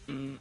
Mm.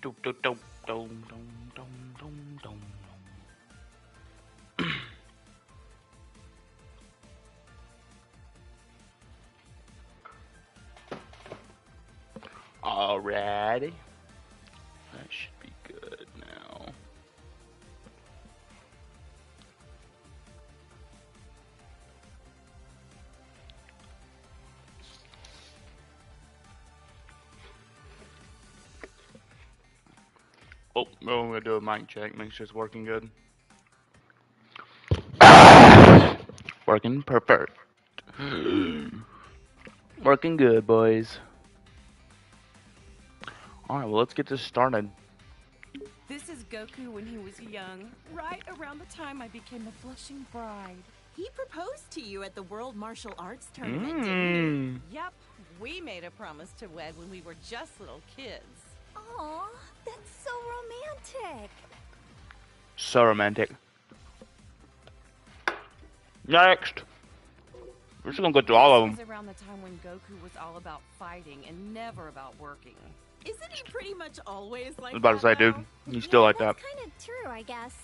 Dum, dum, dum, dum, dum, dum, dum, dum. Alrighty. That should be good now. Oh, I'm gonna do a mic check, make sure it's working good. Working perfect. Working good, boys. Alright, well, let's get this started. This is Goku when he was young, right around the time I became a blushing bride. He proposed to you at the World Martial Arts Tournament, didn't Yep, we made a promise to wed when we were just little kids. Aw, that's so romantic. So romantic. Next. We're just gonna go through all of This them. was around the time when Goku was all about fighting and never about working. he? Isn't he pretty much always like I was about to say, that, dude, though? he's still like that. That's kind of true, I guess.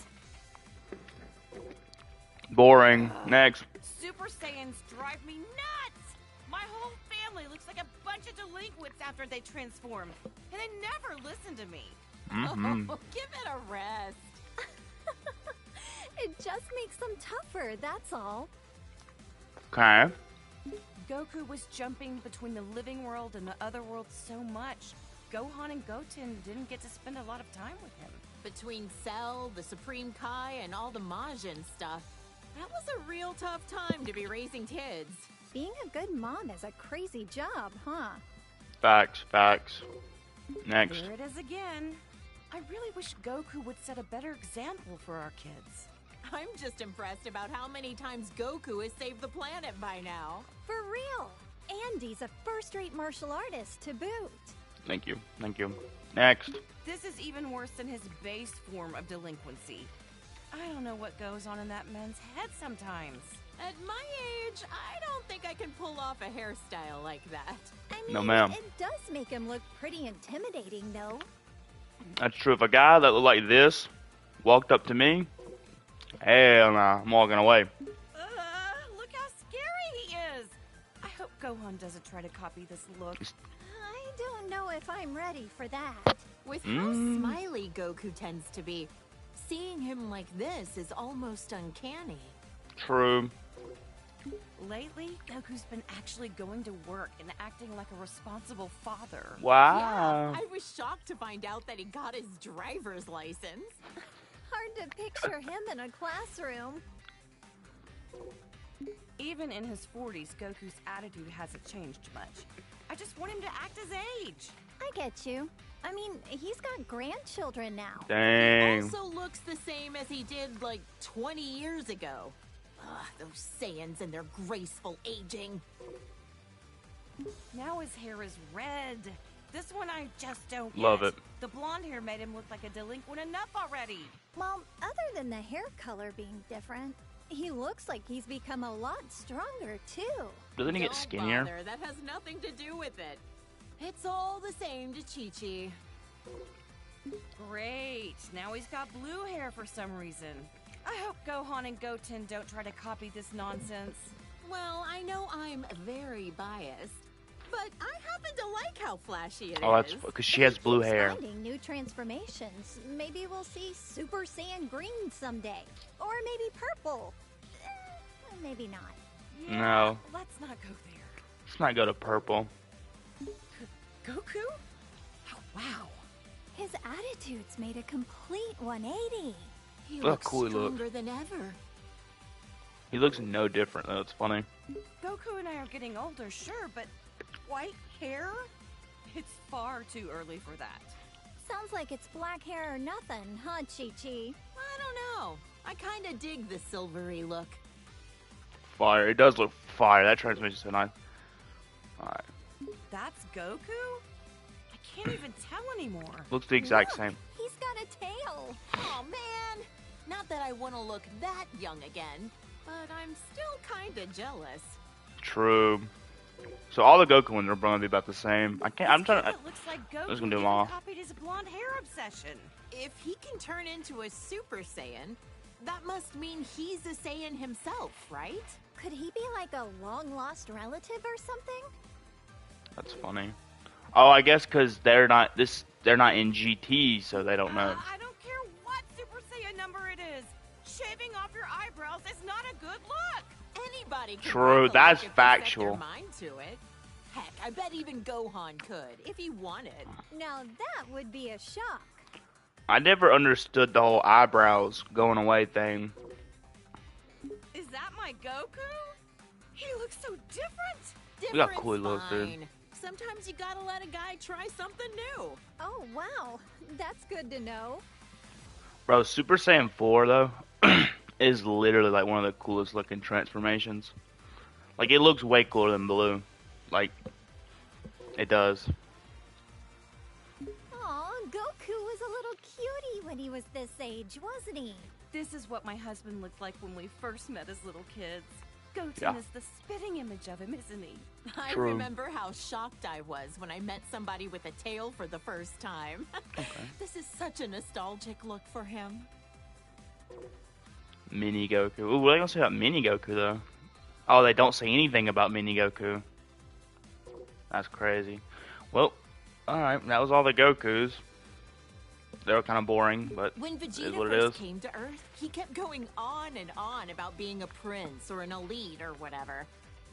Boring. Next. Super Saiyans drive me nuts! My whole family looks like a bunch of delinquents after they transform, and they never listen to me. Mm-hmm. Give it a rest. It just makes them tougher, that's all. Okay. Goku was jumping between the living world and the other world so much. Gohan and Goten didn't get to spend a lot of time with him. Between Cell, the Supreme Kai, and all the Majin stuff, that was a real tough time to be raising kids. Being a good mom is a crazy job, huh? Facts. Facts. Next. There it is again. I really wish Goku would set a better example for our kids. I'm just impressed about how many times Goku has saved the planet by now. For real. Andy's a first-rate martial artist to boot. Thank you. Thank you. Next. This is even worse than his base form of delinquency. I don't know what goes on in that man's head sometimes. At my age, I don't think I can pull off a hairstyle like that. I mean, No, ma'am. it does make him look pretty intimidating, though. That's true. If a guy that looked like this walked up to me, hell nah, I'm walking away. Look how scary he is! I hope Gohan doesn't try to copy this look. I don't know if I'm ready for that. With how smiley Goku tends to be, seeing him like this is almost uncanny. True. Lately, Goku's been actually going to work and acting like a responsible father. Wow. Yeah, I was shocked to find out that he got his driver's license. Hard to picture him in a classroom. Even in his 40s, Goku's attitude hasn't changed much. I just want him to act his age. I get you. I mean, he's got grandchildren now. Dang. Also looks the same as he did like 20 years ago. Ugh, those Saiyans and their graceful aging. Now his hair is red. This one I just don't get. Love it. The blonde hair made him look like a delinquent enough already. Well, other than the hair color being different, he looks like he's become a lot stronger, too. Doesn't he get Don't skinnier? bother, that has nothing to do with it. It's all the same to Chi-Chi. Great. Now he's got blue hair for some reason. I hope Gohan and Goten don't try to copy this nonsense. Well, I know I'm very biased, but I happen to like how flashy it is. Oh, that's because she has blue hair. Finding new transformations. Maybe we'll see Super Saiyan Green someday. Or maybe purple. Maybe not. Yeah, No. let's not go there. Let's not go to purple. Goku? Oh, wow. His attitude's made a complete 180. He Look looks cool he looks. stronger than ever. He looks no different though. It's funny. Goku and I are getting older, sure, but white hair? It's far too early for that. Sounds like it's black hair or nothing, huh, Chi-Chi? I don't know. I kind of dig the silvery look. Fire. It does look fire. That transmission's so nice. Alright. That's Goku? I can't even tell anymore. Looks the exact Look, same. He's got a tail. Oh man! Not that I want to look that young again, but I'm still kind of jealous. True. So all the Goku ones are going to be about the same. I can't. I'm trying to. It looks like Goku was gonna do them even all. copied his blonde hair obsession. If he can turn into a Super Saiyan, that must mean he's a Saiyan himself, right? Could he be like a long-lost relative or something? That's funny. Oh, I guess because they're not this. They're not in GT, so they don't know. I don't care what Super Saiyan number it is. Shaving off your eyebrows is not a good look. Anybody can True, rock a that's look if they set factual. their mind to it. Heck, I bet even Gohan could, if he wanted. Now that would be a shock. I never understood the whole eyebrows going away thing. Is that my Goku? He looks so different. We got cool looks, dude. Fine. Sometimes you gotta let a guy try something new. Oh, wow. That's good to know. Bro, Super Saiyan 4 though is literally like one of the coolest looking transformations. Like it looks way cooler than Blue. Like it does. Aw, Goku was a little cutie when he was this age, wasn't he? This is what my husband looked like when we first met as little kids. Goten Yeah. is the spitting image of him, isn't he? I True. remember how shocked I was when I met somebody with a tail for the first time. This is such a nostalgic look for him. Mini Goku. Ooh, what are they gonna say about Mini Goku though? Oh, they don't say anything about Mini Goku. That's crazy. Well, alright, that was all the Gokus. They were kind of boring, but When it is Vegeta what it first is. came to Earth, he kept going on and on about being a prince or an elite or whatever.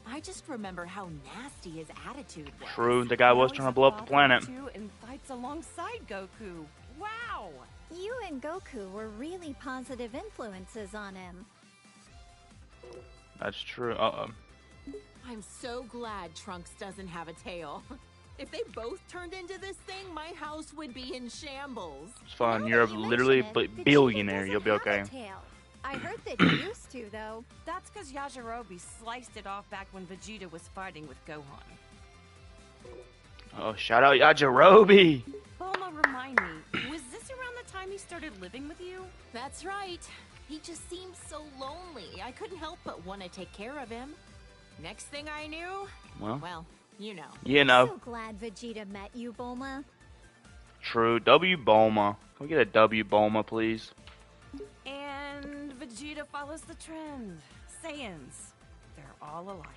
I just remember how nasty his attitude was. True, the guy was Now trying to he's blow a up the father planet. too and fights alongside Goku. Wow! You and Goku were really positive influences on him. That's true. I'm so glad Trunks doesn't have a tail. If they both turned into this thing, my house would be in shambles. It's fun. Now You're that you literally mention it, Vegeta billionaire. doesn't You'll be have okay. a tail. I heard that he used to, though. That's because Yajirobe sliced it off back when Vegeta was fighting with Gohan. Oh, shout out Yajirobe! Bulma, remind me, was this around the time he started living with you? That's right. He just seemed so lonely. I couldn't help but want to take care of him. Next thing I knew, well, you know. You know, So glad Vegeta met you, Bulma. true. W Bulma. Can we get a W Bulma, please? And Vegeta follows the trend. Saiyans, they're all alike.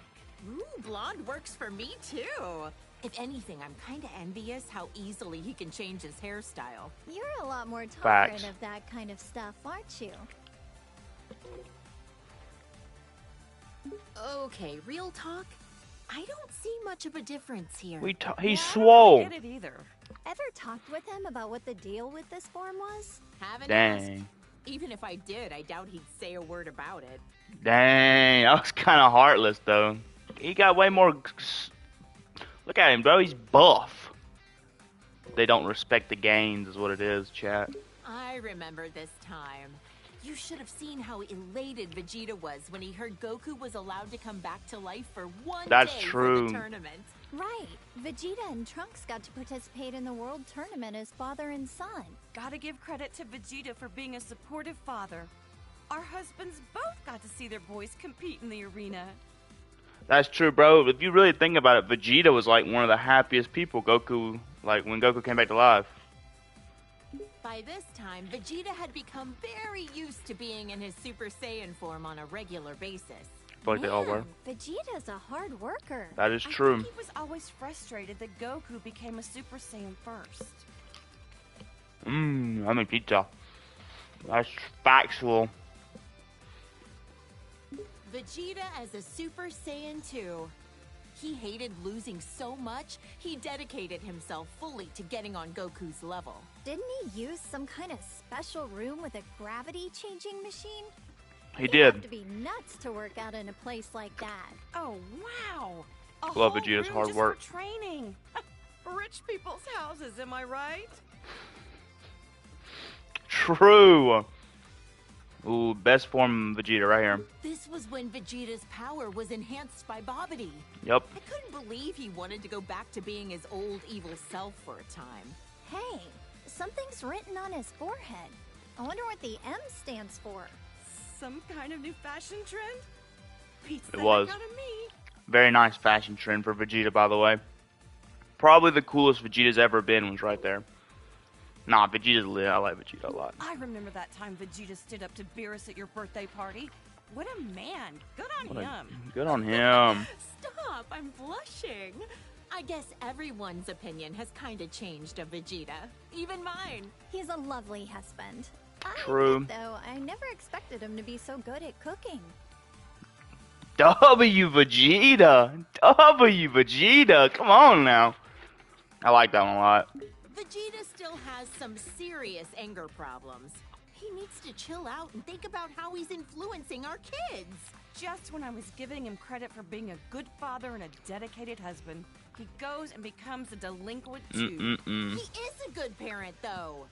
Ooh, blonde works for me too. If anything, I'm kind of envious how easily he can change his hairstyle. You're a lot more Facts. tolerant of that kind of stuff, aren't you? Okay, real talk. I don't see much of a difference here. He's Yeah, I don't swole. get it either. Ever talked with him about what the deal with this form was? Haven't Dang. asked. Even if I did, I doubt he'd say a word about it. Dang, that was kind of heartless, though. He got way more... Look at him, bro. He's buff. They don't respect the gains is what it is, chat. I remember this time. You should have seen how elated Vegeta was when he heard Goku was allowed to come back to life for one That's day true. for the tournament. Right. Vegeta and Trunks got to participate in the world tournament as father and son. Gotta give credit to Vegeta for being a supportive father. Our husbands both got to see their boys compete in the arena. That's true, bro. If you really think about it, Vegeta was like one of the happiest people Goku, like when Goku came back to life. By this time, Vegeta had become very used to being in his Super Saiyan form on a regular basis. I feel like they all were. Man, Vegeta's a hard worker. That is I true. think he was always frustrated that Goku became a Super Saiyan first. I'm a pizza. That's factual. Vegeta as a Super Saiyan 2. He hated losing so much, he dedicated himself fully to getting on Goku's level. Didn't he use some kind of special room with a gravity-changing machine? He You'd did. have to be nuts to work out in a place like that. Oh, wow. A Love whole Vegeta's room hard just work. for training. Rich people's houses, am I right? True. Ooh, best form of Vegeta right here. This was when Vegeta's power was enhanced by Babidi. Yep. I couldn't believe he wanted to go back to being his old evil self for a time. Hey, something's written on his forehead. I wonder what the M stands for. Some kind of new fashion trend? Pizza It was. out of me. Very nice fashion trend for Vegeta, by the way. Probably the coolest Vegeta's ever been was right there. Nah, Vegeta's lit. I like Vegeta a lot. I remember that time Vegeta stood up to Beerus at your birthday party. What a man. Good on him. Good on him. Stop, I'm blushing. I guess everyone's opinion has kind of changed of Vegeta. Even mine. He's a lovely husband. True. I admit, though, I never expected him to be so good at cooking. W Vegeta. W Vegeta. Come on now. I like that one a lot. Vegeta still has some serious anger problems. He needs to chill out and think about how he's influencing our kids. Just when I was giving him credit for being a good father and a dedicated husband, he goes and becomes a delinquent too. He is a good parent, though.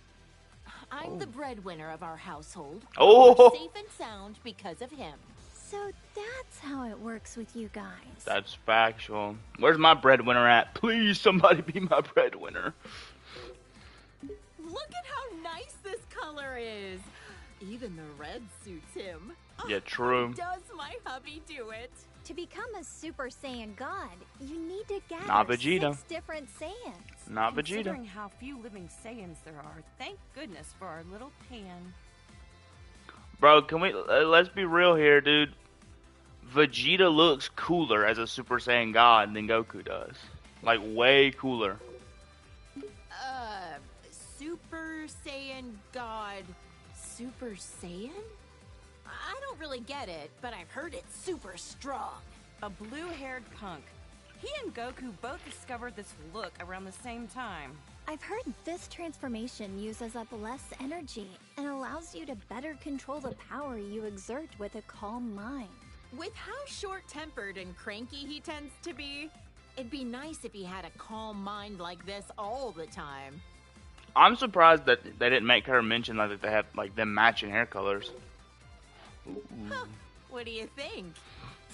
I'm the breadwinner of our household. Oh. We're safe and sound because of him. So that's how it works with you guys. That's factual. Where's my breadwinner at? Please, somebody be my breadwinner. Look at how nice this color is. Even the red suits him. Yeah, true. Does my hubby do it? To become a Super Saiyan God, you need to gather Not Vegeta. 6 different Saiyans. Not Vegeta. Considering how few living Saiyans there are, thank goodness for our little Pan. Bro, can we let's be real here, dude. Vegeta looks cooler as a Super Saiyan God than Goku does. Like way cooler. Super Saiyan God. Super Saiyan? I don't really get it, but I've heard it's super strong. A blue-haired punk. He and Goku both discovered this look around the same time. I've heard this transformation uses up less energy and allows you to better control the power you exert with a calm mind. With how short-tempered and cranky he tends to be, it'd be nice if he had a calm mind like this all the time. I'm surprised that they didn't make her mention like that they have like them matching hair colors. Huh, what do you think?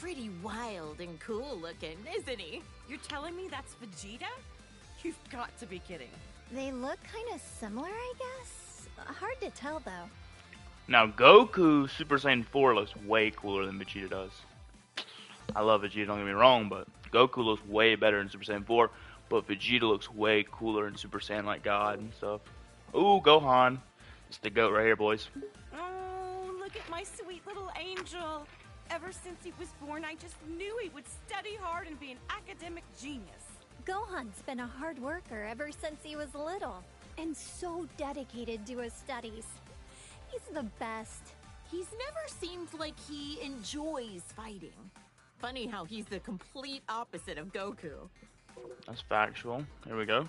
Pretty wild and cool looking, isn't he? You're telling me that's Vegeta? You've got to be kidding. They look kind of similar, I guess. Hard to tell, though. Now Goku Super Saiyan 4 looks way cooler than Vegeta does. I love Vegeta, don't get me wrong, but Goku looks way better in Super Saiyan 4. But Vegeta looks way cooler in Super Saiyan like God and stuff. Ooh, Gohan. It's the GOAT right here, boys. Oh, look at my sweet little angel. Ever since he was born, I just knew he would study hard and be an academic genius. Gohan's been a hard worker ever since he was little, and so dedicated to his studies. He's the best. He's never seemed like he enjoys fighting. Funny how he's the complete opposite of Goku. That's factual. Here we go.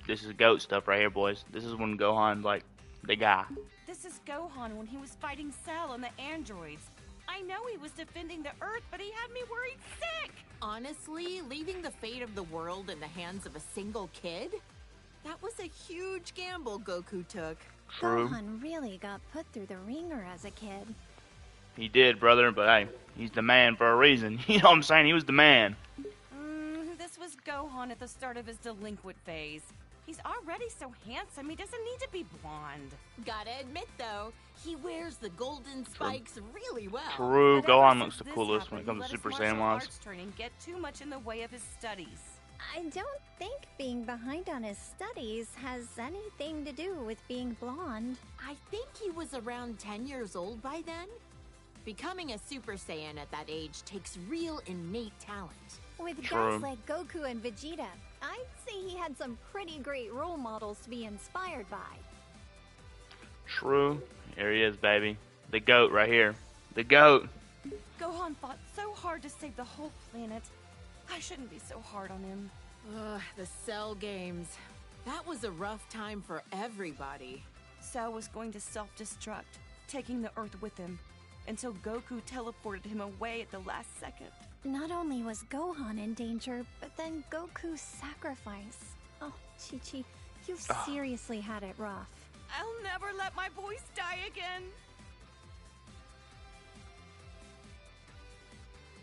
This is GOAT stuff right here, boys. This is when Gohan like The guy. This is Gohan when he was fighting Cell and the androids. I know he was defending the Earth, but he had me worried sick! Honestly, leaving the fate of the world in the hands of a single kid? That was a huge gamble Goku took. True. Gohan really got put through the ringer as a kid. He did, brother, but hey, he's the man for a reason. You know what I'm saying? He was the man. This was Gohan at the start of his delinquent phase. He's already so handsome, he doesn't need to be blonde. Gotta admit, though, he wears the golden spikes really well. True, But ever Gohan since looks the this coolest when it happened, comes he to let Super his Saiyan martial wise. arts training get too much in the way of his studies. I don't think being behind on his studies has anything to do with being blonde. I think he was around 10 years old by then. Becoming a Super Saiyan at that age takes real innate talent. With True. guys like Goku and Vegeta, I'd say he had some pretty great role models to be inspired by. True. Here he is, baby. The GOAT right here. The GOAT. Gohan fought so hard to save the whole planet. I shouldn't be so hard on him. Ugh, the Cell games. That was a rough time for everybody. Cell was going to self-destruct, taking the Earth with him, until Goku teleported him away at the last second. Not only was Gohan in danger, but then Goku's sacrifice. Oh, Chi-Chi, you've seriously had it rough. I'll never let my voice die again.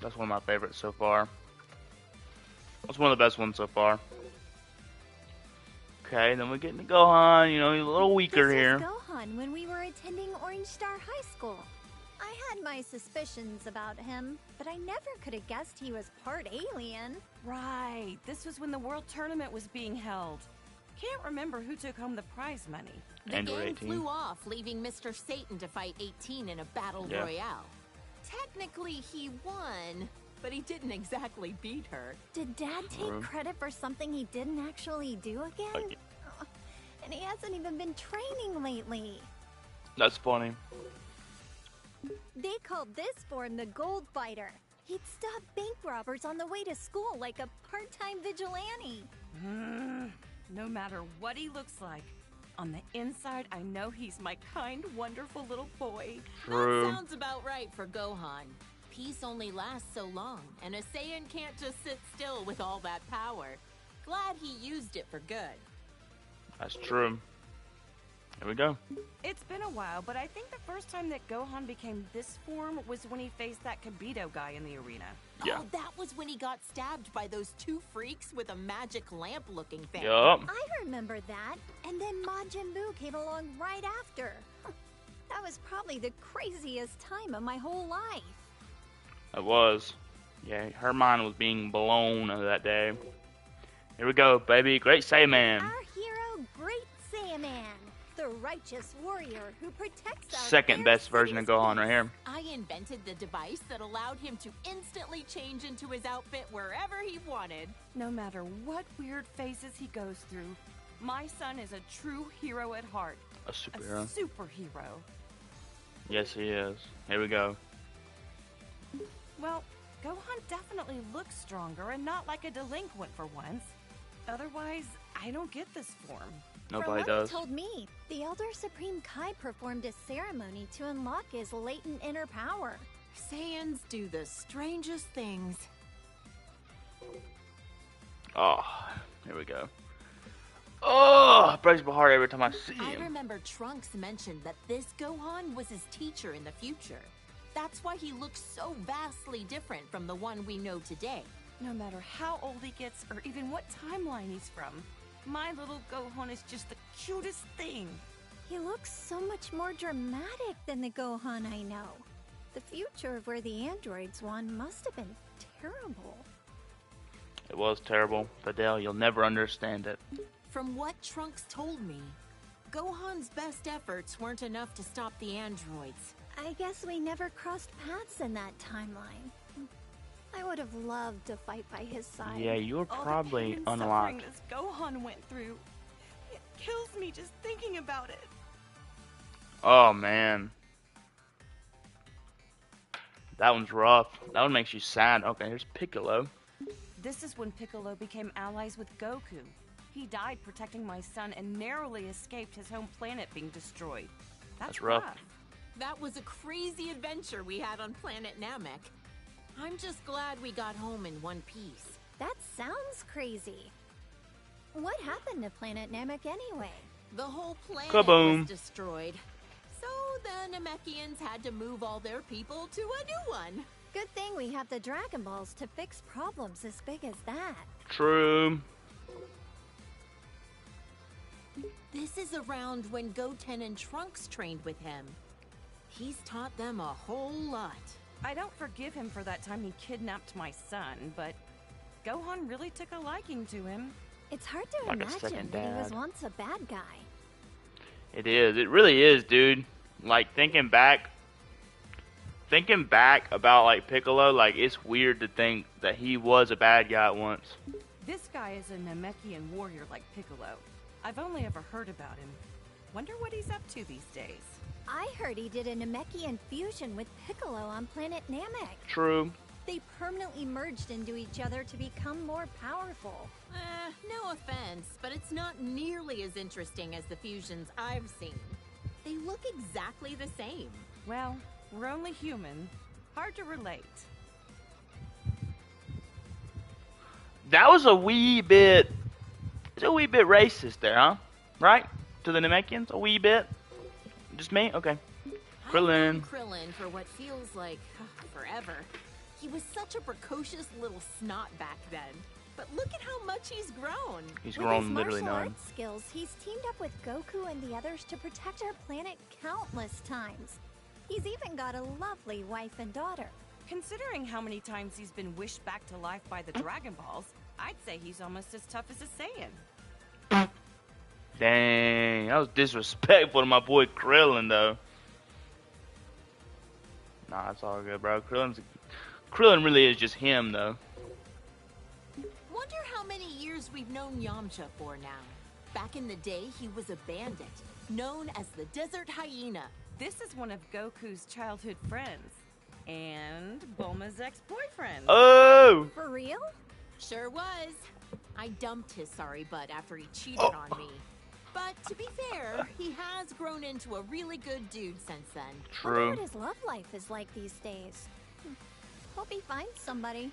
That's one of my favorites so far. That's one of the best ones so far. Okay, then we get into Gohan. You know, he's a little weaker This here. was Gohan when we were attending Orange Star High School. I had my suspicions about him, but I never could have guessed he was part alien. Right, this was when the World Tournament was being held. Can't remember who took home the prize money. The Android game 18. flew off, leaving Mr. Satan to fight 18 in a battle Yeah. royale. Technically, he won, but he didn't exactly beat her. Did Dad take True. credit for something he didn't actually do again? Like- And he hasn't even been training lately. That's funny. They called this form the Gold Fighter. He'd stop bank robbers on the way to school like a part-time vigilante. No matter what he looks like, on the inside, I know he's my kind, wonderful little boy. True. That sounds about right for Gohan. Peace only lasts so long, and a Saiyan can't just sit still with all that power. Glad he used it for good. That's true. Here we go. It's been a while, but I think the first time that Gohan became this form was when he faced that Kibito guy in the arena. Yeah. Oh, that was when he got stabbed by those two freaks with a magic lamp-looking thing. Yup. I remember that, and then Majin Buu came along right after. That was probably the craziest time of my whole life. It was. Yeah, her mind was being blown that day. Here we go, baby. Great Saiyaman. Our hero, Great Saiyaman, the righteous warrior who protects our Second fair best version of city's Gohan peace. right here. I invented the device that allowed him to instantly change into his outfit wherever he wanted. No matter what weird phases he goes through, my son is a true hero at heart. A A superhero. superhero. Yes, he is. Here we go. Well, Gohan definitely looks stronger and not like a delinquent for once. Otherwise, I don't get this form. Nobody From what does. he told me, the Elder Supreme Kai performed a ceremony to unlock his latent inner power. Saiyans do the strangest things. Oh, here we go. Oh, it breaks my heart every time I see I him. remember Trunks mentioned that this Gohan was his teacher in the future. That's why he looks so vastly different from the one we know today. No matter how old he gets or even what timeline he's from, my little Gohan is just the cutest thing. He looks so much more dramatic than the Gohan I know. The future of where the androids won must have been terrible. It was terrible. Fidel, you'll never understand it. From what Trunks told me, Gohan's best efforts weren't enough to stop the androids. I guess we never crossed paths in that timeline. I would have loved to fight by his side. Yeah, you were All probably the pain and unlocked. suffering this Gohan went through. It kills me just thinking about it. Oh, man. That one's rough. That one makes you sad. Okay, here's Piccolo. This is when Piccolo became allies with Goku. He died protecting my son and narrowly escaped his home planet being destroyed. That's rough. That was a crazy adventure we had on planet Namek. I'm just glad we got home in one piece. That sounds crazy. What happened to Planet Namek anyway? The whole planet Kaboom. was destroyed. So the Namekians had to move all their people to a new one. Good thing we have the Dragon Balls to fix problems as big as that. True. This is around when Goten and Trunks trained with him. He's taught them a whole lot. I don't forgive him for that time he kidnapped my son, but Gohan really took a liking to him. It's hard to Like a imagine second that he was dad. once a bad guy. It is. It really is, dude. Like, thinking back about, like, Piccolo, like, it's weird to think that he was a bad guy at once. This guy is a Namekian warrior like Piccolo. I've only ever heard about him. Wonder what he's up to these days. I heard he did a Namekian fusion with Piccolo on planet Namek. True. They permanently merged into each other to become more powerful. No offense, but it's not nearly as interesting as the fusions I've seen. They look exactly the same. Well, we're only human. Hard to relate. That was a wee bit racist there, huh? Right? To the Namekians? A wee bit? Just me? Okay. Krillin. I've known Krillin for what feels like forever. He was such a precocious little snot back then. But look at how much he's grown. He's With grown his literally martial none. arts skills, he's teamed up with Goku and the others to protect our planet countless times. He's even got a lovely wife and daughter. Considering how many times he's been wished back to life by the Dragon Balls, I'd say he's almost as tough as a Saiyan. Dang, that was disrespectful to my boy Krillin, though. Nah, it's all good, bro. Krillin really is just him, though. Wonder how many years we've known Yamcha for now. Back in the day, he was a bandit, known as the Desert Hyena. This is one of Goku's childhood friends. And Bulma's ex-boyfriend. Oh! For real? Sure was. I dumped his sorry butt after he cheated Oh. on me. But to be fair, he has grown into a really good dude since then. Wonder True. what his love life is like these days. Hope he finds somebody.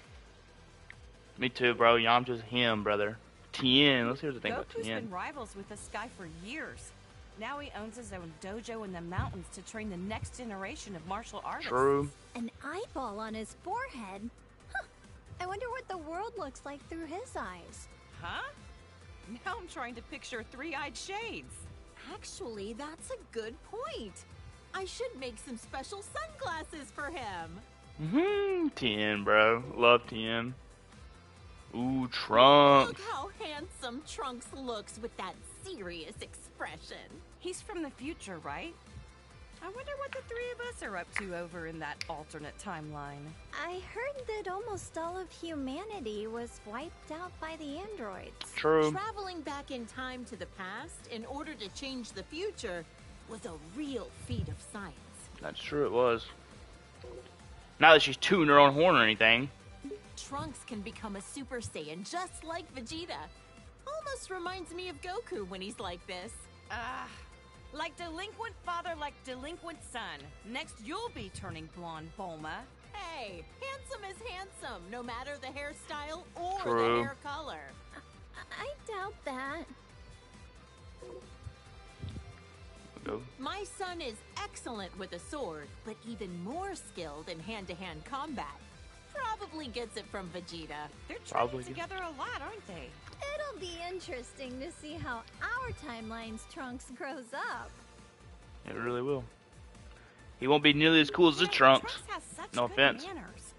Me too, bro. Yamcha's him, brother. Tien. Let's hear the thing about Goku's Tien. been rivals with this guy for years. Now he owns his own dojo in the mountains to train the next generation of martial artists. True. An eyeball on his forehead? Huh. I wonder what the world looks like through his eyes. Huh? Now I'm trying to picture three-eyed shades. Actually, that's a good point. I should make some special sunglasses for him. Tien, bro. Love Tien. Ooh, Trunks. Look how handsome Trunks looks with that serious expression. He's from the future, right? I wonder what the three of us are up to over in that alternate timeline. I heard that almost all of humanity was wiped out by the androids. True. Traveling back in time to the past in order to change the future was a real feat of science. That's true, it was. Not that she's tooting her own horn or anything. Trunks can become a Super Saiyan just like Vegeta. Almost reminds me of Goku when he's like this. Like delinquent father, like delinquent son. Next you'll be turning blonde, Bulma. Hey, handsome is handsome, no matter the hairstyle or True. the hair color. I doubt that. Go. My son is excellent with a sword, but even more skilled in hand-to-hand combat. Probably gets it from Vegeta. They're Probably. training together a lot, aren't they? It'll be interesting to see how our timeline's Trunks grows up. It really will. He won't be nearly as cool as the Yeah, Trunks. has such No good offense. manners.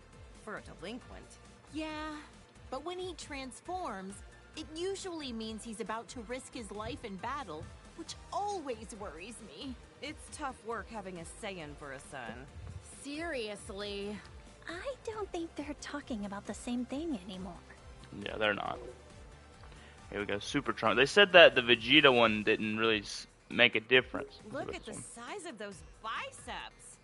For a delinquent. Yeah, but when he transforms, it usually means he's about to risk his life in battle, which always worries me. It's tough work having a Saiyan for a son. Seriously. I don't think they're talking about the same thing anymore. Yeah, they're not. Here we go, Super Trunks. They said that the Vegeta one didn't really make a difference. Look at the size of those biceps.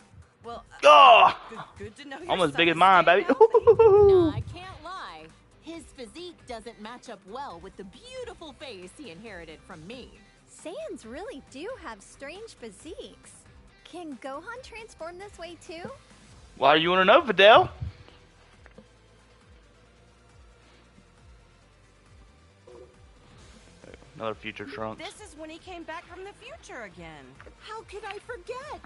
Well, Oh! good to know your Almost son big as is mine, staying baby. healthy. No, I can't lie. His physique doesn't match up well with the beautiful face he inherited from me. Saiyans really do have strange physiques. Can Gohan transform this way too? Why do you want to know, Videl? Another future Trunks. This is when he came back from the future again. How could I forget?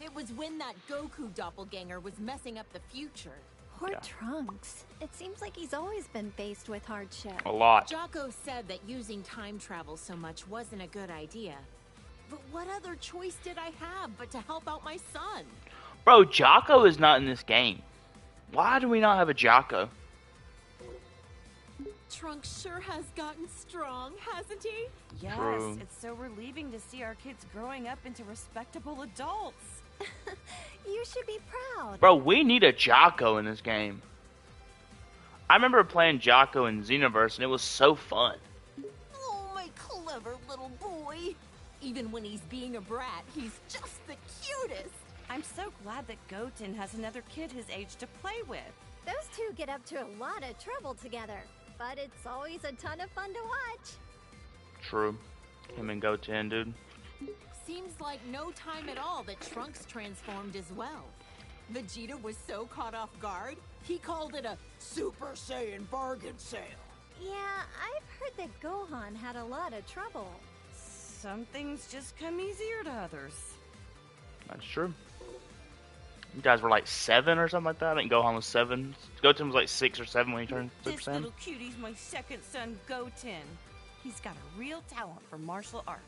It was when that Goku doppelganger was messing up the future. Poor Yeah. Trunks. It seems like he's always been faced with hardship. A lot. Jocko said that using time travel so much wasn't a good idea. But what other choice did I have but to help out my son? Bro, Jocko is not in this game. Why do we not have a Jocko? Trunks sure has gotten strong, hasn't he? Yes, True. it's so relieving to see our kids growing up into respectable adults. You should be proud. Bro, we need a Jocko in this game. I remember playing Jocko in Xenoverse, and it was so fun. Oh, my clever little boy. Even when he's being a brat, he's just the cutest. I'm so glad that Goten has another kid his age to play with. Those two get up to a lot of trouble together, but it's always a ton of fun to watch. True. Him and Goten, dude. Seems like no time at all that Trunks transformed as well. Vegeta was so caught off guard, he called it a Super Saiyan bargain sale. Yeah, I've heard that Gohan had a lot of trouble. Some things just come easier to others. That's true. You guys were like 7 or something like that. I think Gohan was 7. Goten was like 6 or 7 when he turned Super This Saiyan. little cutie's my second son, Goten. He's got a real talent for martial arts.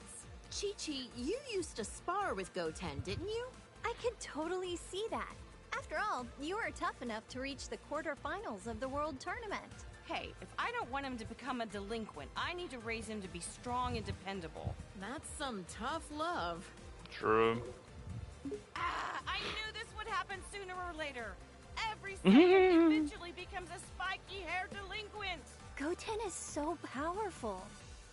Chi-Chi, you used to spar with Goten, didn't you? I could totally see that. After all, you were tough enough to reach the quarterfinals of the World Tournament. Hey, if I don't want him to become a delinquent, I need to raise him to be strong and dependable. That's some tough love. True. Ah, I knew this would happen sooner or later. Every Saiyan eventually becomes a spiky-haired delinquent. Goten is so powerful,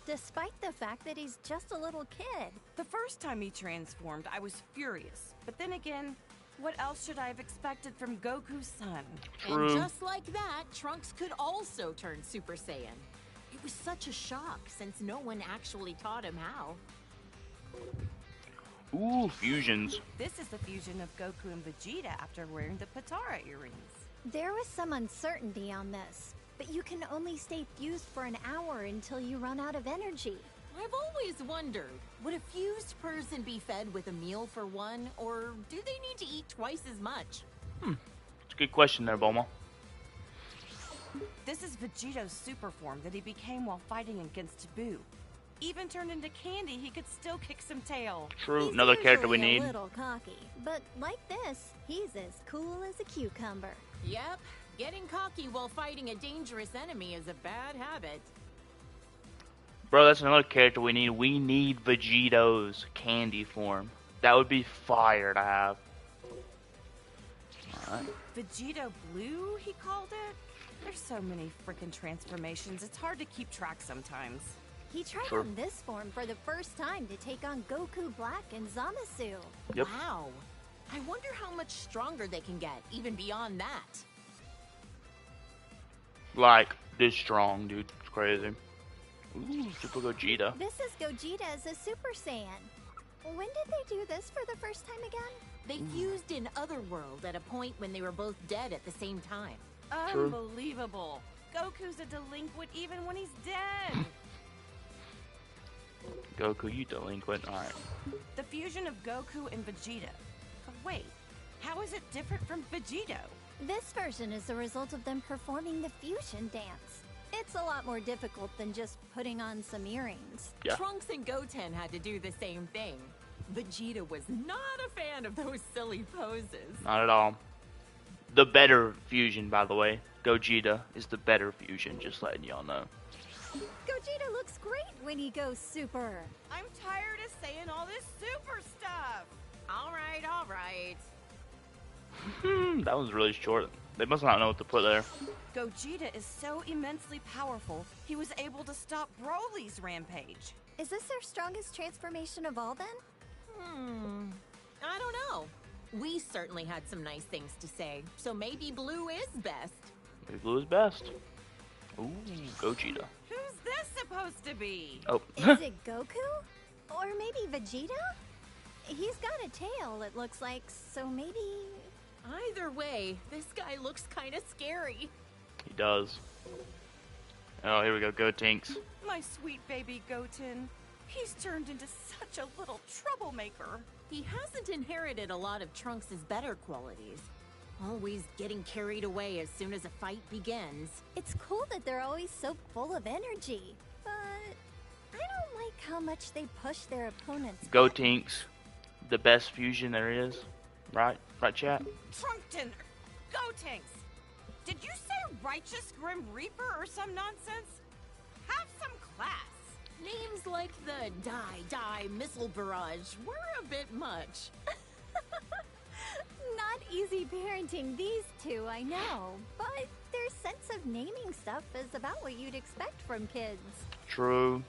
despite the fact that he's just a little kid. The first time he transformed, I was furious. But then again, what else should I have expected from Goku's son? True. And just like that, Trunks could also turn Super Saiyan. It was such a shock since no one actually taught him how. Ooh, fusions. This is the fusion of Goku and Vegeta after wearing the Patara earrings. There was some uncertainty on this, but you can only stay fused for an hour until you run out of energy. I've always wondered, would a fused person be fed with a meal for one, or do they need to eat twice as much? It's a good question there, Bulma. This is Vegeto's super form that he became while fighting against Boo. Even turned into candy, he could still kick some tail. True. He's Another character we usually need. a little cocky, but like this, he's as cool as a cucumber. Yep, getting cocky while fighting a dangerous enemy is a bad habit. Bro, that's another character we need. We need Vegeto's candy form. That would be fire to have. Alright. Vegeta Blue, he called it? There's so many frickin' transformations, it's hard to keep track sometimes. He tried Sure. on this form for the first time to take on Goku Black and Zamasu. Yep. Wow. I wonder how much stronger they can get, even beyond that. Like, this strong, dude. It's crazy. Ooh, Super Gogeta. This is Gogeta as a Super Saiyan. When did they do this for the first time again? They fused in Otherworld at a point when they were both dead at the same time. True. Unbelievable. Goku's a delinquent even when he's dead. Goku, you delinquent. Alright. The fusion of Goku and Vegeta. But wait, how is it different from Vegito? This version is the result of them performing the fusion dance. It's a lot more difficult than just putting on some earrings. Yeah. Trunks and Goten had to do the same thing. Vegeta was not a fan of those silly poses. Not at all. The better fusion, by the way. Gogeta is the better fusion, just letting y'all know. Gogeta looks great when he goes super. I'm tired of saying all this super stuff. All right. That was really short. They must not know what to put there. Gogeta is so immensely powerful, he was able to stop Broly's rampage. Is this their strongest transformation of all then? I don't know. We certainly had some nice things to say, so maybe Blue is best. Maybe Blue is best. Ooh, Gogeta. Who's this supposed to be? Oh. Is it Goku? Or maybe Vegeta? He's got a tail, it looks like, so maybe... Either way, this guy looks kind of scary. He does. Oh, here we go. Go Tinks. My sweet baby Goten. He's turned into such a little troublemaker. He hasn't inherited a lot of Trunks' better qualities. Always getting carried away as soon as a fight begins. It's cool that they're always so full of energy, but I don't like how much they push their opponents. Go Tinks. The best fusion there is. Right? Right, chat? Trunkton! Gotenks! Did you say Righteous Grim Reaper or some nonsense? Have some class. Names like the Die Missile Barrage were a bit much. Not easy parenting these two, I know, but their sense of naming stuff is about what you'd expect from kids. True.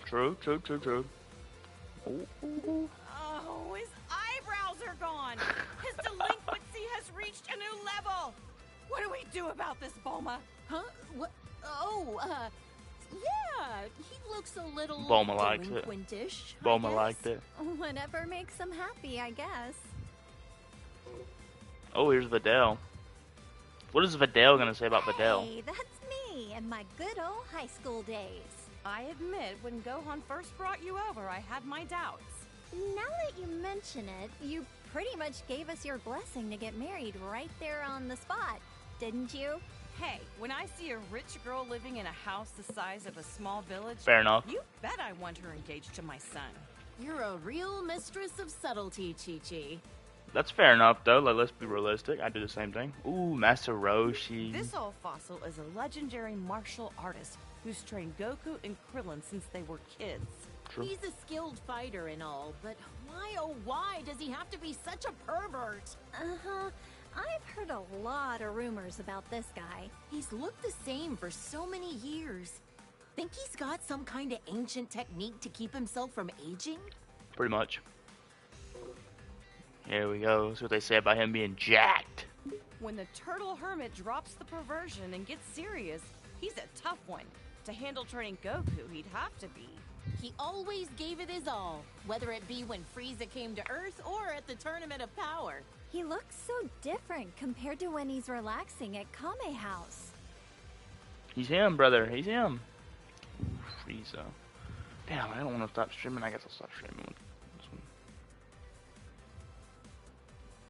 Ooh. Oh, his eyebrows are gone. His delinquency has reached a new level. What do we do about this, Bulma? Huh? What? Oh, yeah, he looks a little Bulma likes it. delinquentish, I Bulma guess. liked it. Whatever makes them happy, I guess. Oh, here's Videl. What is Videl gonna say about Videl? Hey, that's me and my good old high school days. I admit, when Gohan first brought you over, I had my doubts. Now that you mention it, you pretty much gave us your blessing to get married right there on the spot, didn't you? Hey, when I see a rich girl living in a house the size of a small village, Fair enough. you bet I want her engaged to my son. You're a real mistress of subtlety, Chi-Chi. That's fair enough, though. Let's be realistic. I do the same thing. Ooh, Master Roshi. This old fossil is a legendary martial artist who's trained Goku and Krillin since they were kids. True. He's a skilled fighter and all, but why oh why does he have to be such a pervert? Uh-huh. I've heard a lot of rumors about this guy. He's looked the same for so many years. Think he's got some kind of ancient technique to keep himself from aging? Pretty much. Here we go. That's what they say about him being jacked. When the turtle hermit drops the perversion and gets serious, he's a tough one. To handle training Goku, he'd have to be. He always gave it his all, whether it be when Frieza came to Earth or at the Tournament of Power. He looks so different compared to when he's relaxing at Kame House. He's him, brother. He's him. Frieza. Damn, I don't want to stop streaming. I guess I'll stop streaming.